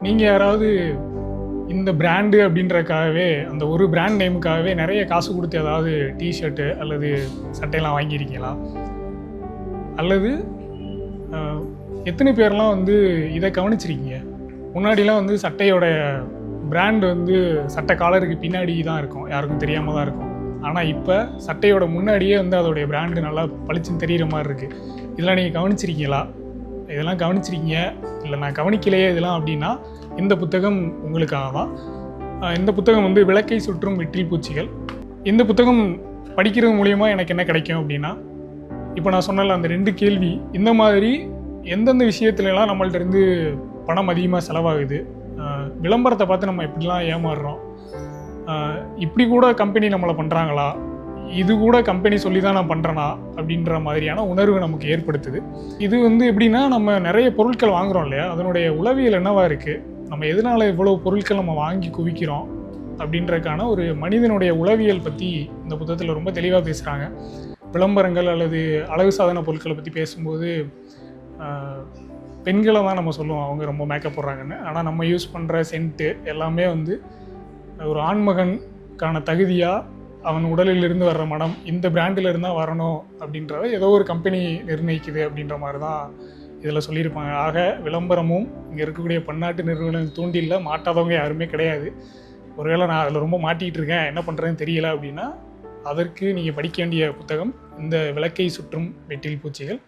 நீங்கள் யாராவது இந்த பிராண்டு அப்படின்றக்காகவே அந்த ஒரு பிராண்ட் நேமுக்காகவே நிறைய காசு கொடுத்து ஏதாவது டிஷர்ட்டு அல்லது சட்டையெல்லாம் வாங்கியிருக்கீங்களா? அல்லது எத்தனை பேர்லாம் வந்து இதை கவனிச்சிருக்கீங்க? முன்னாடிலாம் வந்து சட்டையோட பிராண்ட் வந்து சட்டை காலருக்கு பின்னாடி தான் இருக்கும், யாருக்கும் தெரியாமல் தான் இருக்கும். ஆனால் இப்போ சட்டையோட முன்னாடியே வந்து அதோடைய பிராண்டு நல்லா பளிச்சுன்னு தெரிகிற மாதிரி இருக்குது. இதெல்லாம் நீங்கள் கவனிச்சிருக்கீங்களா? இதெல்லாம் கவனிச்சிருக்கீங்க இல்லை நான் கவனிக்கலையே இதெல்லாம் அப்படின்னா இந்த புத்தகம் உங்களுக்காக தான். இந்த புத்தகம் வந்து விளக்கை சுற்றும் வெற்றில் பூச்சிகள். இந்த புத்தகம் படிக்கிறது மூலிமா எனக்கு என்ன கிடைக்கும் அப்படின்னா, இப்போ நான் சொன்னல அந்த 2 கேள்வி, இந்த மாதிரி எந்தெந்த விஷயத்துலலாம் நம்மள்ட்ட இருந்து பணம் அதிகமாக செலவாகுது, விளம்பரத்தை பார்த்து நம்ம எப்படிலாம் ஏமாறுறோம், இப்படி கூட கம்பெனி நம்மளை பண்ணுறாங்களா, இது கூட கம்பெனி சொல்லி தான் நான் பண்ணுறேனா அப்படின்ற மாதிரியான உணர்வு நமக்கு ஏற்படுத்துது. இது வந்து எப்படின்னா, நம்ம நிறைய பொருட்கள் வாங்குகிறோம் இல்லையா, அதனுடைய உளவியல் என்னவா இருக்குது, நம்ம எதனால் இவ்வளோ பொருட்கள் நம்ம வாங்கி குவிக்கிறோம் அப்படின்றதுக்கான ஒரு மனிதனுடைய உளவியல் பற்றி இந்த புத்தகத்தில் ரொம்ப தெளிவாக பேசுகிறாங்க. விளம்பரங்கள் அல்லது அழகு சாதன பொருட்களை பற்றி பேசும்போது பெண்களை தான் நம்ம சொல்லுவோம் அவங்க ரொம்ப மேக்கப் போடுறாங்கன்னு. ஆனால் நம்ம யூஸ் பண்ணுற சென்ட்டு எல்லாமே வந்து ஒரு ஆண்மகனுக்கான தகுதியாக அவன் உடலில் இருந்து வர்ற மனம் இந்த பிராண்டில் இருந்தால் வரணும் அப்படின்றத ஏதோ ஒரு கம்பெனி நிர்ணயிக்குது அப்படின்ற மாதிரி தான் இதில் சொல்லியிருப்பாங்க. ஆக விளம்பரமும் இங்கே இருக்கக்கூடிய பன்னாட்டு நிறுவனம் தூண்டில மாட்டாதவங்க யாருமே கிடையாது. ஒருவேளை நான் அதில் ரொம்ப மாட்டிகிட்டு இருக்கேன், என்ன பண்ணுறதுன்னு தெரியல அப்படின்னா அதற்கு நீங்கள் படிக்க வேண்டிய புத்தகம் இந்த விளக்கை சுற்றும் வெற்றில் பூச்சிகள்.